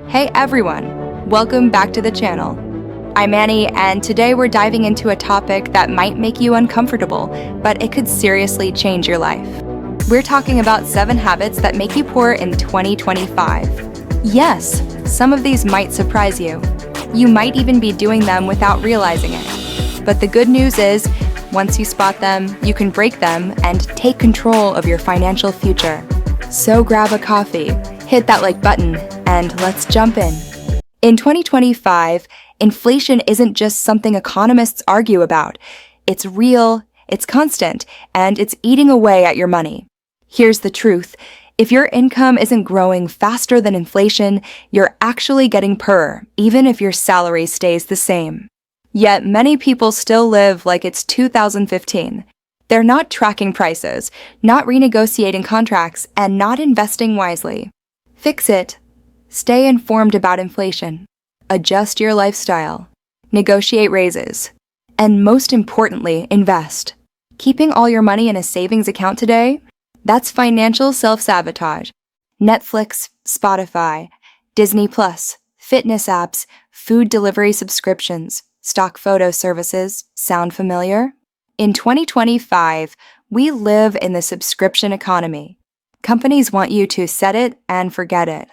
Hey everyone, welcome back to the channel. I'm Annie, and today we're diving into a topic that might make you uncomfortable, but it could seriously change your life. We're talking about 7 habits that make you poor in 2025. Yes, some of these might surprise you. You might even be doing them without realizing it. But the good news is, once you spot them, you can break them and take control of your financial future. So grab a coffee, hit that like button, and let's jump in. In 2025, inflation isn't just something economists argue about. It's real, it's constant, and it's eating away at your money. Here's the truth. If your income isn't growing faster than inflation, you're actually getting poorer, even if your salary stays the same. Yet many people still live like it's 2015. They're not tracking prices, not renegotiating contracts, and not investing wisely. Fix it. Stay informed about inflation. Adjust your lifestyle. Negotiate raises. And most importantly, invest. Keeping all your money in a savings account today? That's financial self-sabotage. Netflix, Spotify, Disney+, fitness apps, food delivery subscriptions, stock photo services sound familiar? In 2025, we live in the subscription economy. Companies want you to set it and forget it.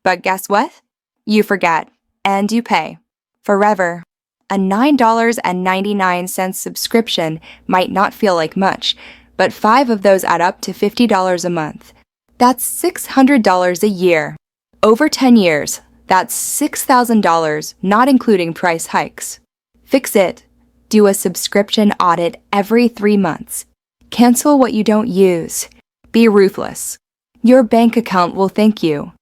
But guess what? You forget, and you pay. Forever. A $9.99 subscription might not feel like much, but 5 of those add up to $50 a month. That's $600 a year. Over 10 years, that's $6,000, not including price hikes. Fix it. Do a subscription audit every 3 months. Cancel what you don't use. Be ruthless. Your bank account will thank you.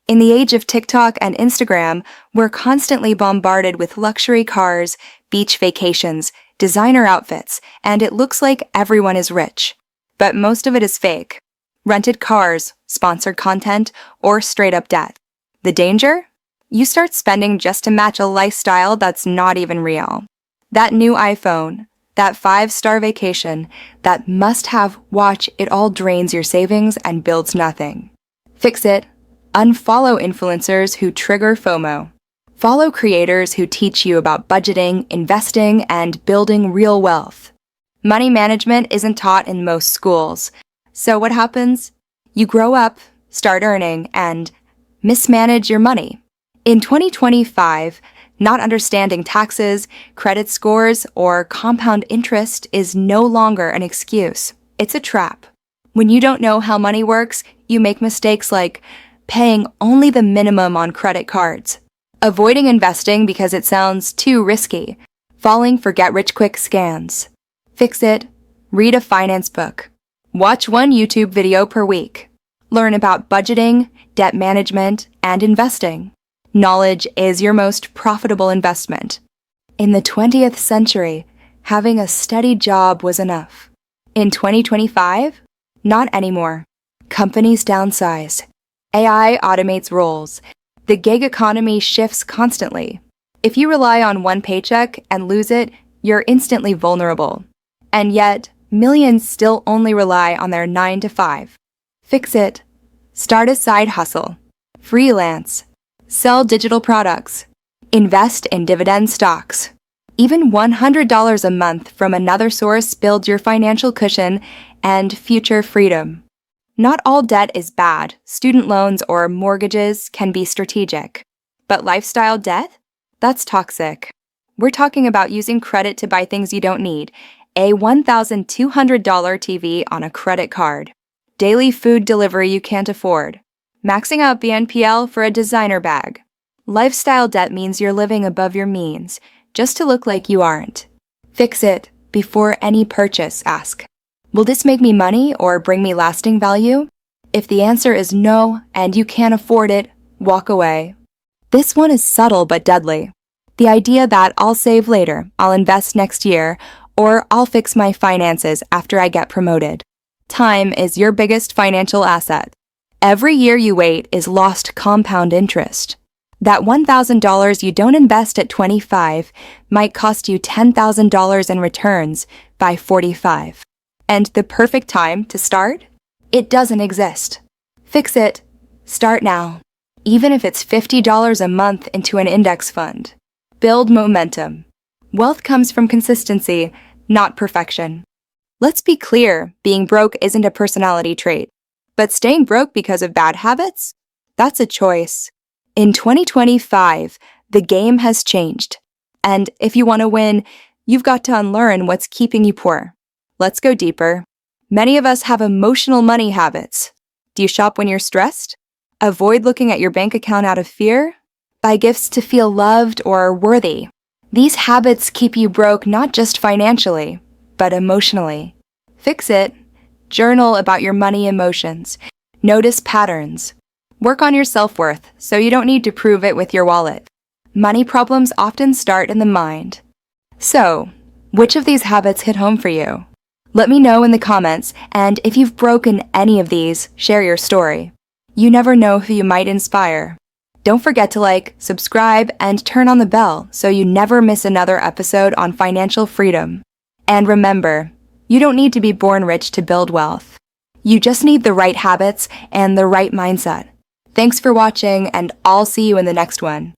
In the age of TikTok and Instagram, we're constantly bombarded with luxury cars, beach vacations, designer outfits, and it looks like everyone is rich. But most of it is fake. Rented cars, sponsored content, or straight-up debt. The danger? You start spending just to match a lifestyle that's not even real. That new iPhone, that 5-star vacation, that must-have watch, it all drains your savings and builds nothing. Fix it. Unfollow influencers who trigger FOMO. Follow creators who teach you about budgeting, investing, and building real wealth. Money management isn't taught in most schools. So what happens? You grow up, start earning, and mismanage your money. In 2025, not understanding taxes, credit scores, or compound interest is no longer an excuse. It's a trap. When you don't know how money works, you make mistakes like paying only the minimum on credit cards, avoiding investing because it sounds too risky, falling for get-rich-quick scams. Fix it. Read a finance book. Watch 1 YouTube video per week. Learn about budgeting, debt management, and investing. Knowledge is your most profitable investment. In the 20th century, having a steady job was enough. In 2025, not anymore. Companies downsize. AI automates roles. The gig economy shifts constantly. If you rely on one paycheck and lose it, you're instantly vulnerable. And yet, millions still only rely on their 9 to 5. Fix it. Start a side hustle. Freelance. Sell digital products. Invest in dividend stocks. Even $100 a month from another source builds your financial cushion and future freedom. Not all debt is bad. Student loans or mortgages can be strategic. But lifestyle debt? That's toxic. We're talking about using credit to buy things you don't need. A $1,200 TV on a credit card. Daily food delivery you can't afford. Maxing out BNPL for a designer bag. Lifestyle debt means you're living above your means, just to look like you aren't. Fix it. Before any purchase, ask, will this make me money or bring me lasting value? If the answer is no and you can't afford it, walk away. This one is subtle but deadly. The idea that I'll save later, I'll invest next year, or I'll fix my finances after I get promoted. Time is your biggest financial asset. Every year you wait is lost compound interest. That $1,000 you don't invest at 25 might cost you $10,000 in returns by 45. And the perfect time to start? It doesn't exist. Fix it. Start now. even if it's $50 a month into an index fund. Build momentum. Wealth comes from consistency, not perfection. Let's be clear, being broke isn't a personality trait. But staying broke because of bad habits? That's a choice. In 2025, the game has changed. And if you want to win, you've got to unlearn what's keeping you poor. Let's go deeper. Many of us have emotional money habits. Do you shop when you're stressed? Avoid looking at your bank account out of fear? Buy gifts to feel loved or worthy? These habits keep you broke not just financially, but emotionally. Fix it. Journal about your money emotions. Notice patterns. Work on your self-worth so you don't need to prove it with your wallet. Money problems often start in the mind. So, which of these habits hit home for you? Let me know in the comments, and if you've broken any of these, share your story. You never know who you might inspire. Don't forget to like, subscribe, and turn on the bell so you never miss another episode on financial freedom. And remember, you don't need to be born rich to build wealth. You just need the right habits and the right mindset. Thanks for watching, and I'll see you in the next one.